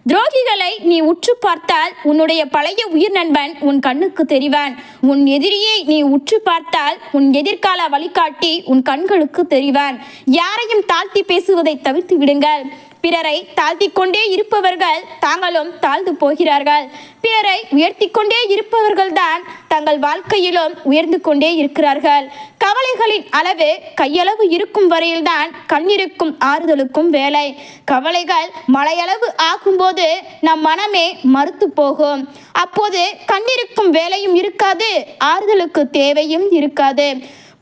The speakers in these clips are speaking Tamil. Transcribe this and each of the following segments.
துரோகிகளை நீ உற்று பார்த்தால் உன்னுடைய பழைய உயிர் நண்பன் உன் கண்ணுக்கு தெரிவான். உன் எதிரியை நீ உற்று பார்த்தால் உன் எதிர்கால வழிகாட்டி உன் கண்களுக்கு தெரிவான். யாரையும் தாழ்த்தி பேசுவதை தவிர்த்து விடுங்கள். பிறரை தாழ்த்தி கொண்டே இருப்பவர்கள் தாங்களும் தாழ்ந்து போகிறார்கள். பிறரை உயர்த்தி கொண்டே இருப்பவர்கள் தான் தங்கள் வாழ்க்கையிலும் உயர்ந்து கொண்டே இருக்கிறார்கள். கவலைகளின் அளவு கையளவு இருக்கும் வரையில்தான் கண்ணிருக்கும் ஆறுதலுக்கும் வேலை. கவலைகள் மலையளவு ஆகும்போது நம் மனமே மறுத்து போகும். அப்போது கண்ணிருக்கும் வேலையும் இருக்காது, ஆறுதலுக்கு தேவையும் இருக்காது.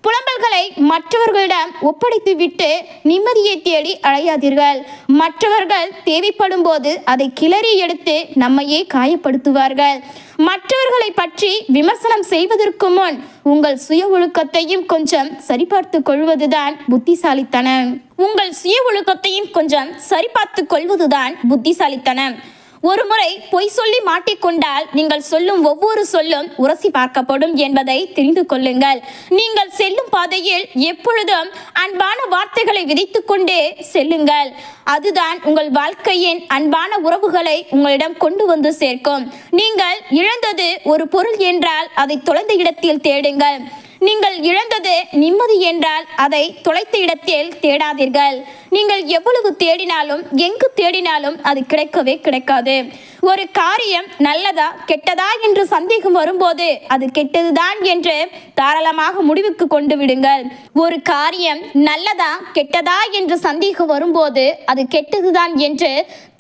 புலம்பல்களை மற்றவர்களிடம் ஒப்படைத்து விட்டு நிம்மதியை தேடி அலையாதீர்கள். மற்றவர்கள் தேவைப்படும் போது அதை கிளறி எடுத்து நம்மையே காயப்படுத்துவார்கள். மற்றவர்களை பற்றி விமர்சனம் செய்வதற்கு முன் உங்கள் சுய ஒழுக்கத்தையும் கொஞ்சம் சரிபார்த்து கொள்வதுதான் புத்திசாலித்தனம். உங்கள் சுய ஒழுக்கத்தையும் கொஞ்சம் சரிபார்த்து கொள்வதுதான் புத்திசாலித்தனம். ஒரு முறை பொய் சொல்லி மாட்டிக்கொண்டால் நீங்கள் சொல்லும் ஒவ்வொரு சொல்லும் உரசி பார்க்கப்படும் என்பதை தெரிந்து கொள்ளுங்கள். நீங்கள் செல்லும் பாதையில் எப்பொழுதும் அன்பான வார்த்தைகளை விதைத்து கொண்டே செல்லுங்கள். அதுதான் உங்கள் வாழ்க்கையின் அன்பான உறவுகளை உங்களிடம் கொண்டு வந்து சேர்க்கும். நீங்கள் இழந்தது ஒரு பொருள் என்றால் அதை தொலைந்த இடத்தில் தேடுங்கள். நீங்கள் இழந்தது நிம்மதி என்றால் அதை தொலைத்த இடத்தில் தேடாதீர்கள். நீங்கள் எவ்வளவு தேடினாலும் எங்கு தேடினாலும் அது கிடைக்கவே கிடைக்காது. ஒரு காரியம் நல்லதா கெட்டதா என்று சந்தேகம் வரும்போது அது கெட்டதுதான் என்று தாராளமாக முடிவுக்கு கொண்டு விடுங்கள். ஒரு காரியம் நல்லதா கெட்டதா என்று சந்தேகம் வரும்போது அது கெட்டதுதான் என்று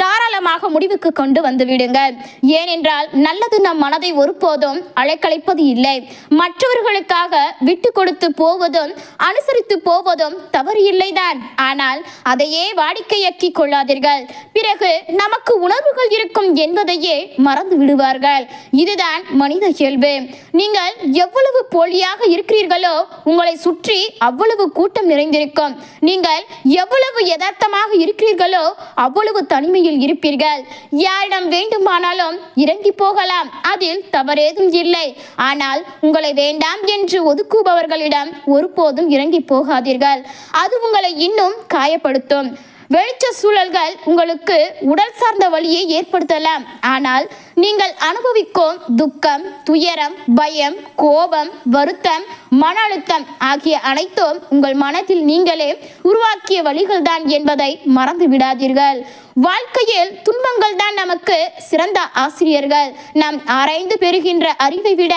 தாராளமாக முடிவுக்கு கொண்டு வந்து விடுங்கள். ஏனென்றால் நல்லது நம் மனதை ஒருபோதும் அலைக்கழிப்பது இல்லை. மற்றவர்களுக்காக விட்டு கொடுத்து போவதும் அனுசரித்து போவதும் தவறு இல்லைதான். ஆனால் அதையே வாடிக்கையாக்கி கொள்ளாதீர்கள். பிறகு நமக்கு உணர்வுகள் இருக்கும் என்பதையே மறந்து விடுவார்கள். இதுதான் மனித இயல்பு. நீங்கள் எவ்வளவு போலியாக இருக்கிறீர்களோ உங்களை சுற்றி அவ்வளவு கூட்டம் நிறைந்திருக்கும். நீங்கள் எவ்வளவு யதார்த்தமாக இருக்கிறீர்களோ அவ்வளவு தனிமையில் இருப்பீர்கள். யாரிடம் வேண்டுமானாலும் இறங்கி போகலாம், அதில் தவறேதும் இல்லை. ஆனால் உங்களை வேண்டாம் என்று ஒதுக்குபவர்களிடம் ஒருபோதும் இறங்கி போகாதீர்கள். அது உங்களை இன்னும் காயப்படுத்தும். வெளிச்ச சூழல்கள் உங்களுக்கு உடல் சார்ந்த வலியை ஏற்படுத்தலாம். ஆனால் நீங்கள் அனுபவிக்கும் துக்கம், துயரம், பயம், கோபம், வருத்தம், மன அழுத்தம் ஆகிய அனைத்தும் உங்கள் மனத்தில் நீங்களே உருவாக்கிய வழிகள் தான் என்பதை மறந்து விடாதீர்கள். வாழ்க்கையில் துன்பங்கள் தான் நமக்கு சிறந்த ஆசிரியர்கள். நாம் ஆராய்ந்து பெறுகின்ற அறிவை விட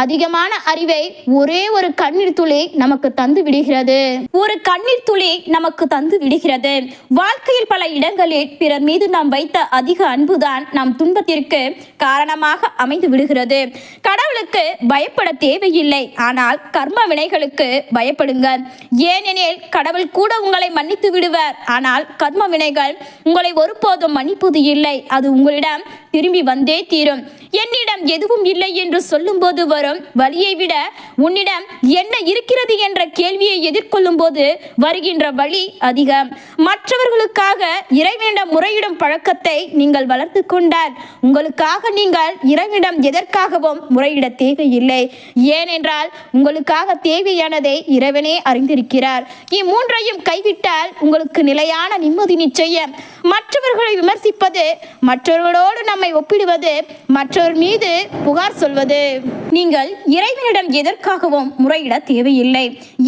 அதிகமான அறிவை ஒரே ஒரு கண்ணீர் துளி நமக்கு தந்து விடுகிறது. ஒரு கண்ணீர் துளி நமக்கு தந்து விடுகிறது. வாழ்க்கையில் பல இடங்களில் பிறர் மீது நாம் வைத்த அதிக அன்புதான் நம் துன்பத்திற்கு காரணமாக அமைந்து விடுகிறது. கடவுளுக்கு பயப்பட தேவையில்லை, ஆனால் கர்ம வினைகளுக்கு பயப்படுங்கள். ஏனெனில் கடவுள் கூட உங்களை மன்னித்து விடுவார், ஆனால் கர்ம வினைகள் உங்களை ஒருபோதும் மன்னிப்பது இல்லை. அது உங்களிடம் திரும்பி வந்தே தீரும். என்னிடம் எதுவும் இல்லை என்று சொல்லும் போது வரும் வலியை விட உன்னிடம் என்ன இருக்கிறது என்ற கேள்வியை எதிர்கொள்ளும் போது வருகின்ற வலி அதிகம். மற்றவர்களுக்காக இறைவனிடம் முறையிடும் பழக்கத்தை நீங்கள் வளர்த்து கொண்டால் உங்களுக்காக நீங்கள் இறைவனிடம் எதற்காகவும் முறையிட தேவையில்லை. ஏனென்றால் உங்களுக்காக தேவையானதை இறைவனே அறிந்திருக்கிறார். இம்மூன்றையும் கைவிட்டால் உங்களுக்கு நிலையான நிம்மதி நிச்சயம். மற்றவர்களை விமர்சிப்பது, மற்றவர்களோடு நம்மை ஒப்பிடுவது, மற்றவர் மீது புகார் சொல்வது. நீங்கள் இறைவனிடம் எதற்காகவும் முறையிட தேவையில்லை.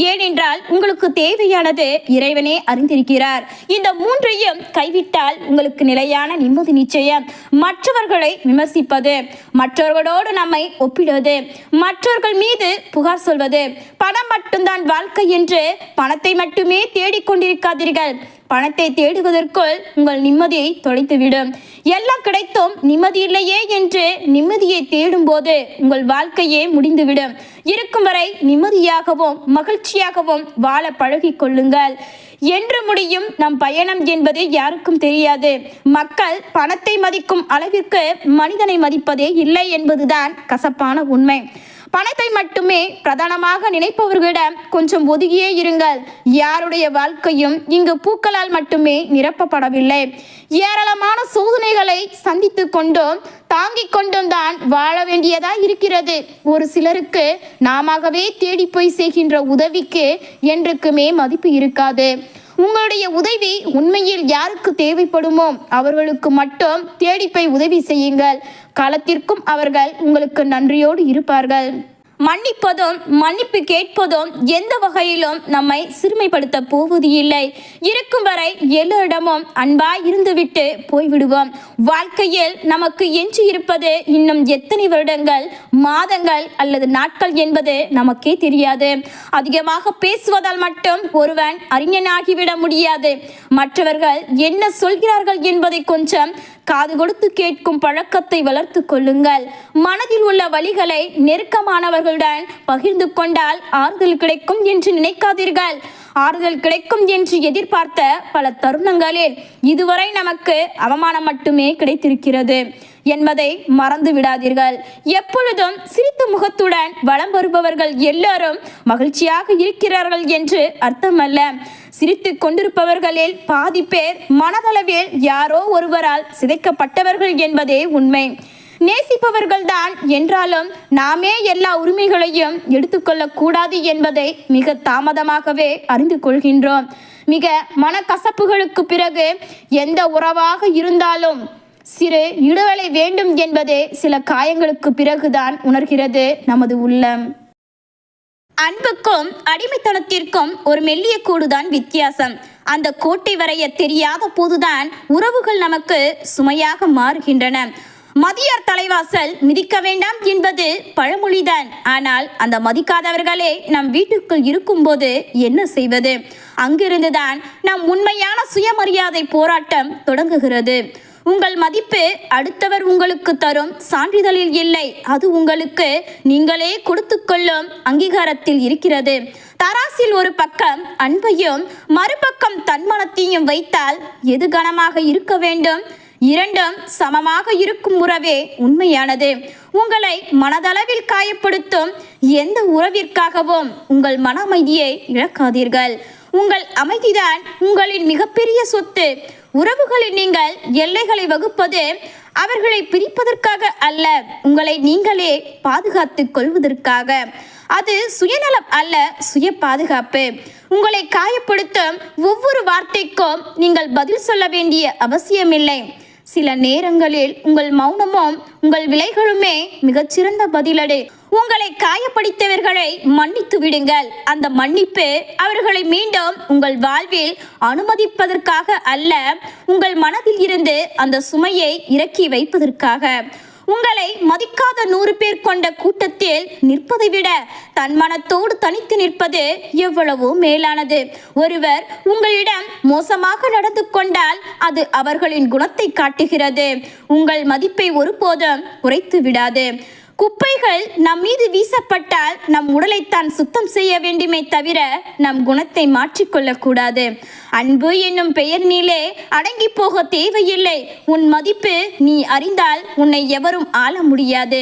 ஏனென்றால் உங்களுக்கு தேவையானது இறைவனே அறிந்திருக்கிறார். இந்த மூன்றையும் கைவிட்டால் உங்களுக்கு நிலையான நிம்மதி நிச்சயம். மற்றவர்களை விமர்சிப்பது, மற்றவர்களோடு நம்மை ஒப்பிடுவது, மற்றவர்கள் மீது புகார் சொல்வது. பணம் மட்டும்தான் வாழ்க்கை என்று பணத்தை மட்டுமே தேடிக்கொண்டிருக்காதீர்கள். பணத்தை தேடுவதற்குள் உங்கள் நிம்மதியை தொலைத்துவிடும். எல்லாம் கிடைத்தும் நிம்மதி இல்லையே என்று நிம்மதியை தேடும் போது உங்கள் வாழ்க்கையே முடிந்துவிடும். இருக்கும் வரை நிம்மதியாகவும் மகிழ்ச்சியாகவும் வாழ பழகி கொள்ளுங்கள். என்று முடியும் நம் பயணம் என்பது யாருக்கும் தெரியாது. மக்கள் பணத்தை மதிக்கும் அளவிற்கு மனிதனை மதிப்பதே இல்லை என்பதுதான் கசப்பான உண்மை. பணத்தை மட்டுமே பிரதானமாக நினைப்பவர்களிடம் கொஞ்சம் ஒதுங்கியே இருங்கள். யாருடைய வாழ்க்கையும் இங்கு பூக்களால் மட்டுமே நிரப்பப்படவில்லை. ஏராளமான சோதனைகளை சந்தித்து கொண்டும் தாங்கிக் கொண்டும் தான் வாழ வேண்டியதா இருக்கிறது. ஒரு சிலருக்கு நாமவே தேடி போய் செய்கின்ற உதவிக்கு என்றுக்குமே மதிப்பு இருக்காது. உங்களுடைய உதவி உண்மையில் யாருக்கு தேவைப்படுமோ அவர்களுக்கு மட்டும் தேடி போய் உதவி செய்யுங்கள். காலத்திற்கும் அவர்கள் உங்களுக்கு நன்றியோடு இருப்பார்கள். மன்னிப்பதும் மன்னிப்பு கேட்பதும் எந்த வகையிலும் நம்மை சிறுமைப்படுத்த போவது இல்லை. இருக்கும் வரை எல்லோரிடமும் அன்பாய் இருந்துவிட்டு போய்விடுவோம். வாழ்க்கையில் நமக்கு எஞ்சி இருப்பது இன்னும் எத்தனை வருடங்கள், மாதங்கள் அல்லது நாட்கள் என்பது நமக்கே தெரியாது. அதிகமாக பேசுவதால் மட்டும் ஒருவன் அறிஞனாகிவிட முடியாது. மற்றவர்கள் என்ன சொல்கிறார்கள் என்பதை கொஞ்சம் காது கொடுத்து கேட்கும் பழக்கத்தை வளர்த்து கொள்ளுங்கள். மனதில் உள்ள வலிகளை நெருக்கமானவர்களுடன் பகிர்ந்து கொண்டால் ஆறுதல் கிடைக்கும் என்று நினைக்காதீர்கள். ஆறுதல் கிடைக்கும் என்று எதிர்பார்த்த பல தருணங்களில் இதுவரை நமக்கு அவமானம் மட்டுமே கிடைத்திருக்கிறது என்பதை மறந்து விடாதீர்கள். எப்பொழுதும் சிரித்த முகத்துடன் வலம் வருபவர்கள் எல்லாரும் மகிழ்ச்சியாக இருக்கிறார்கள் என்று அர்த்தமல்ல. சிரித்து கொண்டிருப்பவர்களில் பாதி பேர் மனதளவில் யாரோ ஒருவரால் சிதைக்கப்பட்டவர்கள் என்பதே உண்மை. நேசிப்பவர்கள்தான் என்றாலும் நாமே எல்லா உரிமைகளையும் எடுத்துக்கொள்ளக்கூடாது என்பதை மிக தாமதமாகவே அறிந்து கொள்கின்றோம். மிக மனக்கசப்புகளுக்கு பிறகு எந்த உறவாக இருந்தாலும் சிறு இடைவேளை வேண்டும் என்பதே சில காயங்களுக்கு பிறகுதான் உணர்கிறது நமது உள்ளம். அன்புக்கும் அடிமைத்தனத்திற்கும் ஒரு மெல்லிய கோடுதான் வித்தியாசம். அந்த கோட்டை வரைய தெரியாத போதுதான் உறவுகள் நமக்கு சுமையாக மாறுகின்றன. மதியார் தலைவாசல் மிதிக்க வேண்டாம் என்பது பழமொழிதான். ஆனால் அந்த மதிக்காதவர்களே நம் வீட்டுக்குள் இருக்கும்போது என்ன செய்வது? அங்கிருந்துதான் நம் உண்மையான சுயமரியாதை போராட்டம் தொடங்குகிறது. உங்கள் மதிப்பு அடுத்தவர் உங்களுக்கு தரும் சான்றிதழில் இல்லை, அது உங்களுக்கு நீங்களே கொடுத்து கொள்ளும் அங்கீகாரத்தில் இருக்கிறது. தராசில் ஒரு பக்கம் அன்பையும் மறுபக்கம் தன்மனத்தையும் வைத்தால் எது கனமாக இருக்க வேண்டும்? இரண்டும் சமமாக இருக்கும் உறவே உண்மையானது. உங்களை மனதளவில் காயப்படுத்தும் எந்த உறவிற்காகவும் உங்கள் மன அமைதியை இழக்காதீர்கள். உங்கள் அமைதிதான் உங்களின் மிகப்பெரிய சொத்து. உறவுகளில் நீங்கள் எல்லைகளை வகுப்பது அவர்களை பிரிப்பதற்காக அல்ல, உங்களை நீங்களே பாதுகாத்து கொள்வதற்காக. அது சுயநலம் அல்ல, சுய பாதுகாப்பு. உங்களை காயப்படுத்தும் ஒவ்வொரு வார்த்தைக்கும் நீங்கள் பதில் சொல்ல வேண்டிய அவசியமில்லை. சில நேரங்களில் உங்கள் மௌனமும் உங்கள் விலைகளுமே மிகச்சிறந்த பதிலடி. உங்களை காயப்படுத்தியவர்களை மன்னித்து விடுங்கள். அந்த மன்னிப்பு அவர்களை மீண்டும் உங்கள் வாழ்வில் அனுமதிப்பதற்காக அல்ல, உங்கள் மனதில் இருந்து அந்த சுமையை இறக்கி வைப்பதற்காக. உங்களை மதிக்காத 100 பேர் கொண்ட கூட்டத்தில் நிற்பதை விட தன்மனத்தோடு தனித்து நிற்பது எவ்வளவோ மேலானது. ஒருவர் உங்களிடம் மோசமாக நடந்து கொண்டால் அது அவர்களின் குணத்தை காட்டுகிறது. உங்கள் மதிப்பை ஒருபோதும் குறைத்து விடாது. குப்பைகள் நம் மீது வீசப்பட்டால் நம் உடலைத்தான் சுத்தம் செய்ய வேண்டுமே தவிர நம் குணத்தை மாற்றிக்கொள்ளக்கூடாது. அன்பு என்னும் பெயரினிலே அடங்கி போக தேவையில்லை. உன் மதிப்பு நீ அறிந்தால் உன்னை எவரும் ஆள முடியாது.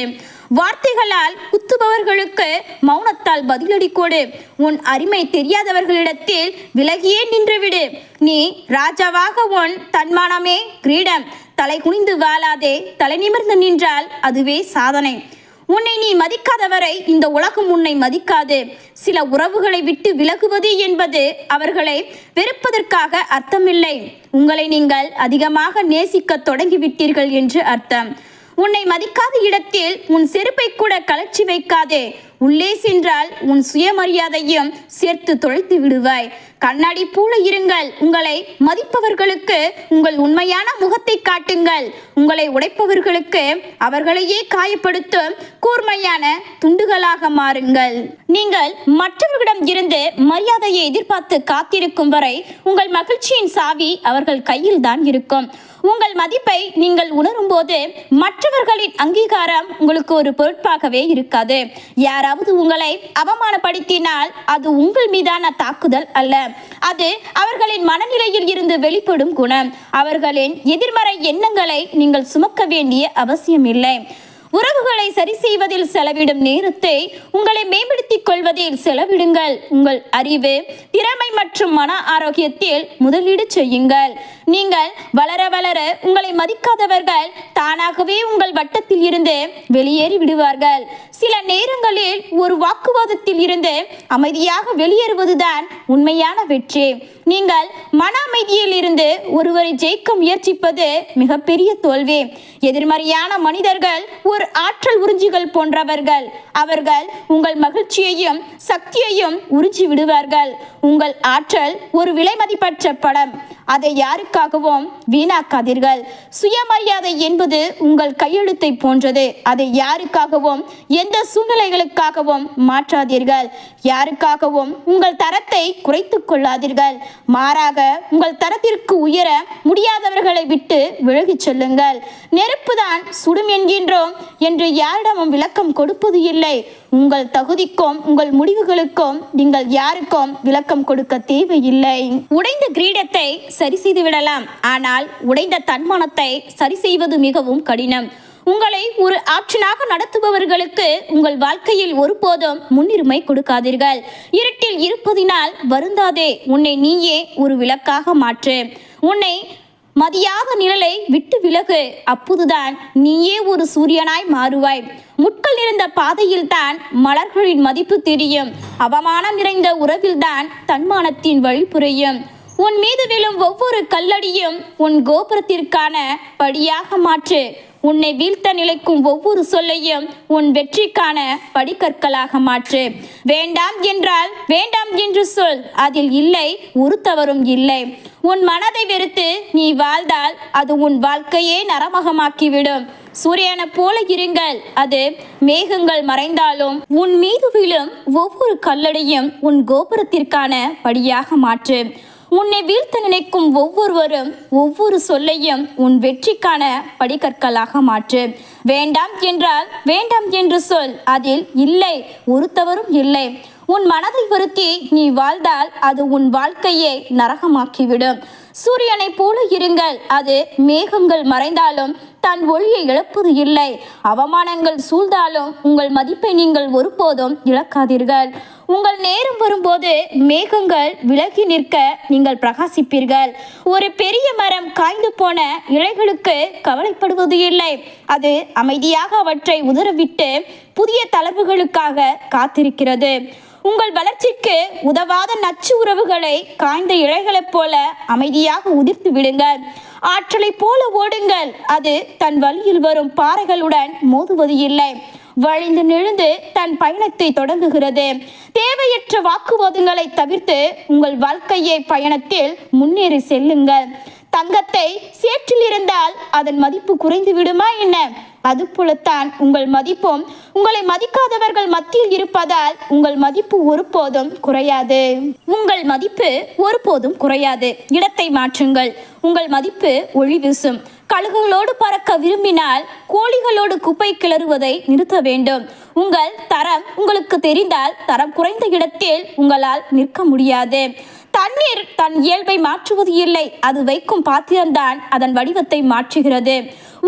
வார்த்தைகளால் குத்துபவர்களுக்கு மௌனத்தால் பதிலடி கொடு. உன் அருமை தெரியாதவர்களிடத்தில் விலகியே நின்றுவிடு. நீ ராஜாவாக உன் தன்மானமே கிரீடம். தலை குனிந்து வாழாதே, தலை நிமிர்ந்து நின்றால் அதுவே சாதனை. உன்னை நீ மதிக்காதவரை இந்த உலகம் உன்னை மதிக்காது. சில உறவுகளை விட்டு விலகுவது என்பது அவர்களை வெறுப்பதற்காக அர்த்தமில்லை. உங்களை நீங்கள் அதிகமாக நேசிக்க தொடங்கிவிட்டீர்கள் என்று அர்த்தம். உன்னை மதிக்காத இடத்தில் உன் செருப்பை கூட கலற்றி வைக்காதே. உள்ளே சென்றால் உன் சுயமரியாதையும் சேர்த்து தொலைத்து விடுவாய். கண்ணாடி போல இருங்கள். உங்களை மதிப்பவர்களுக்கு உங்கள் உண்மையான முகத்தை காட்டுங்கள். உங்களை உடைப்பவர்களுக்கு அவர்களையே காயப்படுத்தும் கூர்மையான துண்டுகளாக மாறுங்கள். நீங்கள் மற்றவர்களிடம் இருந்து மரியாதையை எதிர்பார்த்து காத்திருக்கும் வரை உங்கள் மகிழ்ச்சியின் சாவி அவர்கள் கையில் தான் இருக்கும். உங்கள் மதிப்பை நீங்கள் உணரும் போது மற்றவர்களின் அங்கீகாரம் உங்களுக்கு ஒரு பொருட்பாகவே இருக்காது. யாராவது உங்களை அவமானப்படுத்தினால் அது உங்கள் மீதான தாக்குதல் அல்ல, அது அவர்களின் மனநிலையில் இருந்து வெளிப்படும் குணம். அவர்களின் எதிர்மறை எண்ணங்களை நீங்கள் சுமக்க வேண்டிய அவசியம் இல்லை. உறவுகளை சரி செய்வதில் செலவிடும் நேரத்தை உங்களை மேம்படுத்திக் கொள்வதில் செலவிடுங்கள். உங்கள் அறிவு, திறமை மற்றும் மன ஆரோக்கியத்தில் முதலீடு செய்யுங்கள். நீங்கள் வளர வளர உங்களை மதிக்காதவர்கள் தானாகவே உங்கள் வட்டத்தில் இருந்து வெளியேறி விடுவார்கள். சில நேரங்களில் ஒரு வாக்குவாதத்தில் இருந்து அமைதியாக வெளியேறுவதுதான் உண்மையான வெற்றி. நீங்கள் மன அமைதியில் இருந்து ஒருவரை ஜெயிக்க முயற்சிப்பது மிகப்பெரிய தோல்வி. எதிர்மறையான மனிதர்கள் ஒரு ஆற்றல் உறிஞ்சிகள் போன்றவர்கள். அவர்கள் உங்கள் மகிழ்ச்சியையும் சக்தியையும் உறிஞ்சி விடுவார்கள். உங்கள் ஆற்றல் ஒரு விலைமதிப்பற்ற படம். அதை யாருக்காகவும் வீணாக்காதீர்கள். சுயமரியாதை என்பது உங்கள் கையெழுத்தை போன்றது. அதை யாருக்காகவும் எந்த சூழ்நிலைகளுக்காகவும் மாற்றாதீர்கள். யாருக்காகவும் உங்கள் தரத்தை குறைத்துக் கொள்ளாதீர்கள். மாறாக உங்கள் தரத்திற்கு உயர முடியாதவர்களை விட்டு விலகிச் செல்லுங்கள். நெருப்புதான் சுடும் என்கின்றோம் என்று யாரிடமும் விளக்கம் கொடுப்பது இல்லை. உங்கள் தகுதிக்கும் உங்கள் முடிவுகளுக்கும் நீங்கள் யாருக்கும் விளக்கம் கொடுக்க தேவையில்லை. உடைந்த கிரீடத்தை சரி செய்து விடலாம், ஆனால் உடைந்த தன்மானத்தை சரி செய்வது மிகவும் கடினம். உங்களை ஒரு ஆப்ஷனாக நடத்துபவர்களுக்கு உங்கள் வாழ்க்கையில் ஒருபோதும் முன்னுரிமை கொடுக்காதீர்கள். இருட்டில் இருப்பதினால் வருந்தாதே. உன்னை நீயே ஒரு விளக்காக மாற்று. உன்னை மதியாத நிழலை விட்டு விலகு. அப்போதுதான் நீயே ஒரு சூரியனாய் மாறுவாய். முட்கள் நிறைந்த பாதையில் தான் மலர்களின் மதிப்பு தெரியும். அவமானம் நிறைந்த உறவில்தான் தன்மானத்தின் வழி புரியும். உன் மீது விழும் ஒவ்வொரு கல்லடியும் உன் கோபுரத்திற்கான படியாக மாற்று. உன்னை வீழ்த்த நிலைக்கும் ஒவ்வொரு சொல்லையும் உன் வெற்றிக்கான படிக்கற்களாக மாற்று. வேண்டாம் என்றால் வேண்டாம் என்று சொல். அதில் இல்லை ஒரு தவறும் இல்லை. உன் மனதை வெறுத்து நீ வாழ்ந்தால் அது உன் வாழ்க்கையே நரமகமாக்கிவிடும். சூரியனை போல இருங்கள். அது மேகங்கள் மறைந்தாலும் உன் மீது விழும் ஒவ்வொரு கல்லடையும் உன் கோபுரத்திற்கான படியாக மாற்று. உன்னை வீழ்த்த நினைக்கும் ஒவ்வொருவரும் ஒவ்வொரு சொல்லையும் உன் வெற்றிக்கான படிக்கற்களாக மாற்று. வேண்டாம் என்றால் வேண்டாம் என்று சொல். அதில் இல்லை ஒரு தவறும் இல்லை. உன் மனதை வருத்தி நீ வாழ்ந்தால் அது உன் வாழ்க்கையை நரகமாக்கிவிடும். சூரியனை போல இருங்கள். அது மேகங்கள் மறைந்தாலும் தன் ஒளியை இழப்பது இல்லை. அவமானங்கள் சூழ்ந்தாலும் உங்கள் மதிப்பை நீங்கள் ஒருபோதும் இழக்காதீர்கள். உங்கள் நேரம் வரும்போது மேகங்கள் விலகி நிற்க நீங்கள் பிரகாசிப்பீர்கள். ஒரு பெரிய மரம் காய்ந்து போன இலைகளுக்கு கவலைப்படுவது இல்லை. அது அமைதியாக அவற்றை உதறவிட்டு புதிய தளர்வுகளுக்காக காத்திருக்கிறது. உங்கள் வளர்ச்சிக்கு உதவாத நச்சு உறவுகளை காய்ந்த இலைகளைப் போல அமைதியாக உதிர்த்து விடுங்கள். ஆற்றலை போல ஓடுங்கள். அது தன் வழியில் வரும் பாறைகளுடன் மோதுவது இல்லை. வழிந்து நெழுந்து தன் பயணத்தை தொடங்குகிறது. தேவையற்ற வாக்குவாதங்களை தவிர்த்து உங்கள் வாழ்க்கையை பயணத்தில் முன்னேறி செல்லுங்கள். தங்கத்தை சேற்றில் இருந்தால் அதன் மதிப்பு குறைந்து விடுமா என்ன? அதுபோலத்தான் உங்கள் மதிப்பும் உங்களை மதிக்காதவர்கள் மத்தியில் இருப்பதால் உங்கள் மதிப்பு ஒருபோதும் குறையாது. உங்கள் மதிப்பு ஒருபோதும் குறையாது. இடத்தை மாற்றுங்கள். உங்கள் மதிப்பு ஒளி வீசும். கழுகுகளோடு பறக்க விரும்பினால் கோழிகளோடு குப்பை கிளறுவதை நிறுத்த வேண்டும். உங்கள் தரம் உங்களுக்கு தெரிந்தால் தரம் குறைந்த இடத்தில் உங்களால் நிற்க முடியாது. தண்ணீர் தன் இயல்பை மாற்றுவது இல்லை. அது வைக்கும் பாத்திரம்தான் அதன் வடிவத்தை மாற்றுகிறது.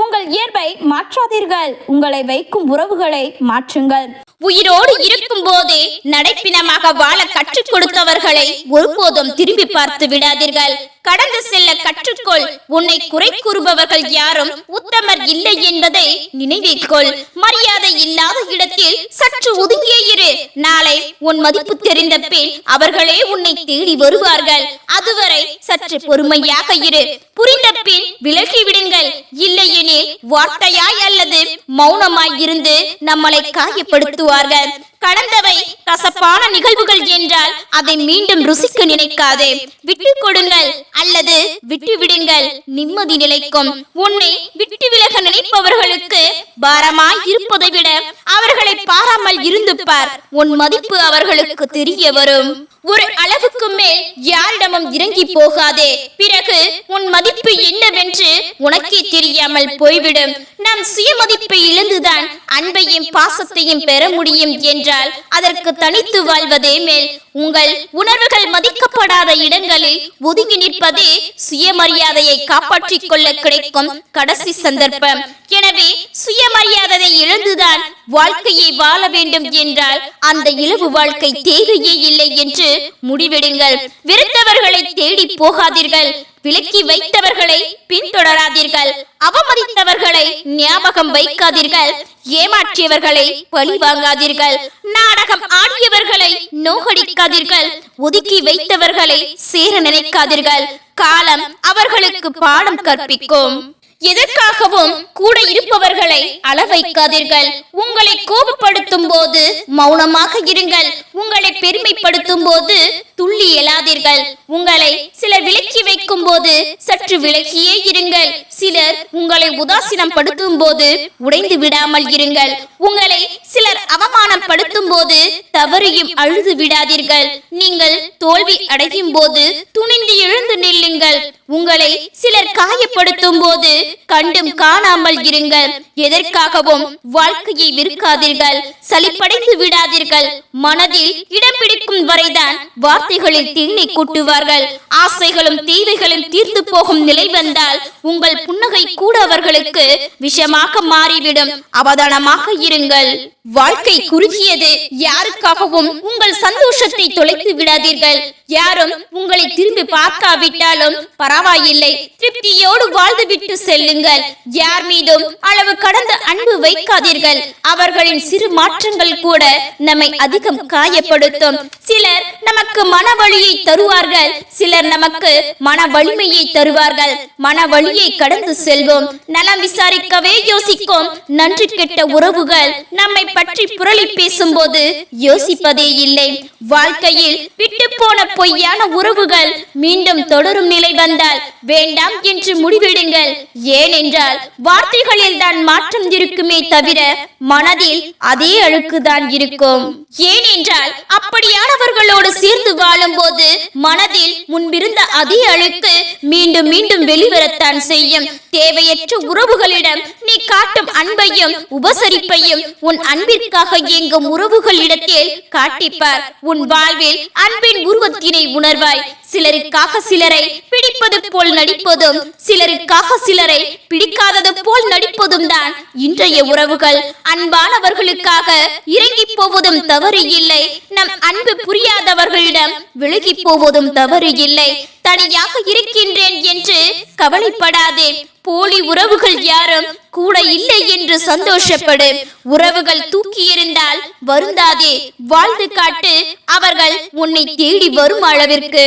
உங்கள் இயல்பை மாற்றாதீர்கள். உங்களை வைக்கும் உறவுகளை மாற்றுங்கள். உயிரோடு இருக்கும் போதே நடைப்பிணமாக வாழ கற்றுக் கொடுத்தவர்களை ஒருபோதும் திரும்பி பார்த்து விடாதீர்கள். கடந்து செல்ல கற்றுக்கொள். உன்னை குறை கூறுபவர்கள் யாரும் உத்தமர் இல்லை என்பதை நினைவிற்கொள். மரியாதை இல்லாத இடத்தில் சற்று ஒதுங்கியே இரு. நாளை உன் மதிப்பு தெரிந்த பின் அவர்களே உன்னை தேடி வருவார்கள். அதுவரை சற்று பொறுமையாக இரு. புரிந்த பின் விலகி விடுங்கள். இல்லையெனில் வார்த்தையாய் அல்லது மௌனமாய் இருந்து நம்மளை காயப்படுத்துவார்கள். கடந்தவை கசப்பான நிகழ்வுகள் என்றால் அதை மீண்டும் ருசிக்க நினைக்காதே. விட்டு கொடுங்கள் அல்லது விட்டு விடுங்கள். நிம்மதி நிலைக்கும். உன்னை விட்டு விலக நினைப்பவர்களுக்கு பாரமாய் இருப்பதை விட அவர்களை பாராமல் இருந்து பார். உன் மதிப்பு அவர்களுக்கு தெரிய வரும். ஒரு அளவுக்கு மேல் யாரிடமும் இறங்கி போகாதே. பிறகு உன் மதிப்பு என்னவென்று உனக்கே தெரியாமல் போய்விடும். நாம் சுய மதிப்பை இழந்துதான் அன்பையும் பாசத்தையும் பெற முடியும் என்ற என்றால் அதற்கு தனித்து வாழ்வதே மேல். உங்கள் உணர்வுகள் மதிக்கப்படாத இடங்களில் ஒதுங்கி நிற்பதே சுயமரியாதையை காப்பாற்றிக் கொள்ள கிடைக்கும் கடைசி சந்தர்ப்பம். எனவே சுயமரியாதையை இழந்துதான் வாழ்க்கையை வாழ வேண்டும் என்றால் அந்த இலவு வாழ்க்கை தேவையே இல்லை என்று முடிவெடுங்கள். வெறுத்தவர்களை தேடி போகாதீர்கள். விலக்கி வைத்தவர்களை பின்தொடராதீர்கள். அவமதித்தவர்களை ஞாபகம் வைக்காதீர்கள். ஏமாற்றியவர்களை பழி வாங்காதீர்கள். நாடகம் ஆடியவர்களை நோகடிக்காதீர்கள். ஒதுக்கி வைத்தவர்களை சேர நினைக்காதீர்கள். காலம் அவர்களுக்கு பாடம் கற்பிக்கும். எதற்காகவும் கூட இருப்பவர்களை அள வைக்காதீர்கள். உங்களை கோபப்படுத்தும் போது மௌனமாக இருங்கள். உங்களை பெருமைப்படுத்தும் போது துள்ளி எழாதீர்கள். உங்களை சிலர் விலக்கி வைக்கும் போது சற்று விலகியே இருங்கள். சிலர் உங்களை உதாசீனம் படுத்தும் போது உடைந்து விடாமல் இருங்கள். உங்களை சிலர் அவமானப்படுத்தும் போது தவறியும் அழுது விடாதீர்கள். நீங்கள் தோல்வி அடையும் போது துணிந்து எழுந்து நில்லுங்கள். உங்களை சிலர் காயப்படுத்தும் போது கண்டும் காணாமல் இருங்கள். எதற்காகவும் வாழ்க்கையை விற்காதீர்கள். சலிப்படைந்து விடாதீர்கள். மனதில் இடம் பிடிக்கும் வரைதான் வார்த்தைகளில் தேனை கூட்டுவார்கள். ஆசைகளும் தேவைகளும் தீர்ந்து போகும் நிலை வந்தால் உங்கள் புன்னகை கூட அவர்களுக்கு விஷமாக மாறிவிடும். அவதானமாக இருங்கள். வாழ்க்கை குறுகியது. யாருக்காகவும் உங்கள் சந்தோஷத்தை தொலைத்து விடாதீர்கள். யாரும் உங்களை திரும்பி பார்க்காவிட்டாலும் பரவாயில்லை. திருப்தியோடு வாழ்ந்துவிட்டு செல்லுங்கள். யார் மீதும் அளவு கடந்த அன்பு வைக்காதீர்கள். அவர்களின் சிறு மாற்றங்கள் கூட நம்மை அதிகம் காயப்படுத்தும். சிலர் நமக்கு மன வலியை தருவார்கள். சிலர் நமக்கு மன வலிமையை தருவார்கள். மன வலியை கடந்து செல்வோம். நலம் விசாரிக்கவே யோசிக்கும் நன்றி கெட்ட உறவுகள் நம்மை பற்றி புரளி பேசும்போது யோசிப்பதே இல்லை. வாழ்க்கையில் விட்டு போன பொய்யான உறவுகள் மீண்டும் தொடரும் நிலை வந்தால் வேண்டாம் என்று முடிவெடுங்கள். ஏனென்றால் வார்த்தைகளில் தான் மாற்றம் இருக்குமே தவிர மனதில் அதே அழுக்குதான் இருக்கும். ஏனென்றால் அப்படியானவர்களோடு சேர்ந்து வாழும் போது மனதில் முன்பிருந்த அதே அழுக்கு மீண்டும் மீண்டும் வெளிவரத்தான் செய்யும். தேவையற்ற உறவுகளிடம் நீ காட்டும் அன்பையும் உபசரிப்பையும் உன் அன்பிற்காக இயங்கும் உறவுகளிடத்தில் காட்டிப்பார். உன் வாழ்வில் அன்பின் உருவத்தினை உணர்வாய். சிலருக்காக சிலரை பிடிப்பது போல் நடிப்பதும் சிலருக்காக சிலரை பிடிக்காதது போல் நடிப்பதும் தான் இன்றைய உறவுகள். அன்பானவர்களுக்காக இறங்கி போவதும் தவறு இல்லை. நம் அன்பு புரியாதவர்களிடம் விலகி போவதும் தவறு இல்லை. தனியாக இருக்கின்றேன் என்று கவலைப்படாதே. போலி உறவுகள் யாரும் கூட இல்லை என்று சந்தோஷப்படு. உறவுகள் தூக்கி எறிந்தால் வருந்தாதே. வாழ்ந்து காட்டு. அவர்கள் உன்னை தேடி வரும் அளவிற்கு.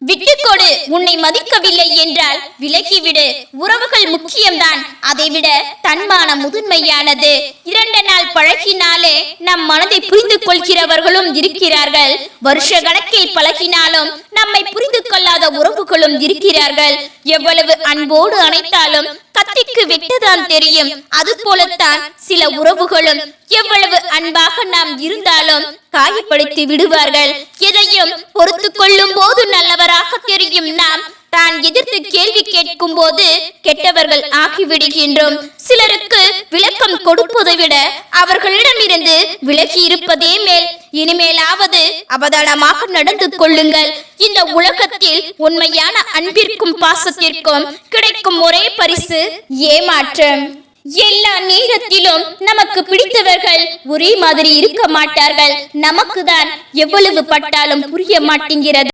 விட்டுக்கொடு. உன்னை மதிக்கவில்லை என்றால் விலகிவிடு. உறவுகள் முக்கியம்தான். அதைவிட தன்மானம் முதன்மையானது. 2 நாள் பழகினாலே நம் மனதை புரிந்து கொள்கிறவர்களும் இருக்கிறார்கள். வருஷ கணக்கில் பழகினாலும் நம்மை புரிந்து கொள்ளாத உறவுகளும் இருக்கிறார்கள். எவ்வளவு அன்போடு அணைத்தாலும் கத்திக்கு வெட்டுதான் தெரியும். அது போலத்தான் சில உறவுகளும் எவ்வளவு அன்பாக நாம் இருந்தாலும் காயப்படுத்தி விடுவார்கள். எதையும் பொறுத்து கொள்ளும் போது நல்லவராக தெரியும் நாம் தான் எதிர்த்து கேள்வி கேட்கும் போது கெட்டவர்கள் ஆகிவிடுகின்றோம். சிலருக்கு விளக்கம் கொடுப்பதை விட அவர்களிடமிருந்து விலகி இருப்பதே மேல். இனிமேலாவது அவதானமாக நடந்து கொள்ளுங்கள். இந்த உலகத்தில் உண்மையான அன்பிற்கும் பாசத்திற்கும் கிடைக்கும் ஒரே பரிசு ஏமாற்றம். எல்லா நேரத்திலும் நமக்கு பிடித்தவர்கள் ஒரே மாதிரி இருக்க மாட்டார்கள். நமக்கு தான் எவ்வளவு பட்டாலும் புரிய மாட்டேங்கிறது.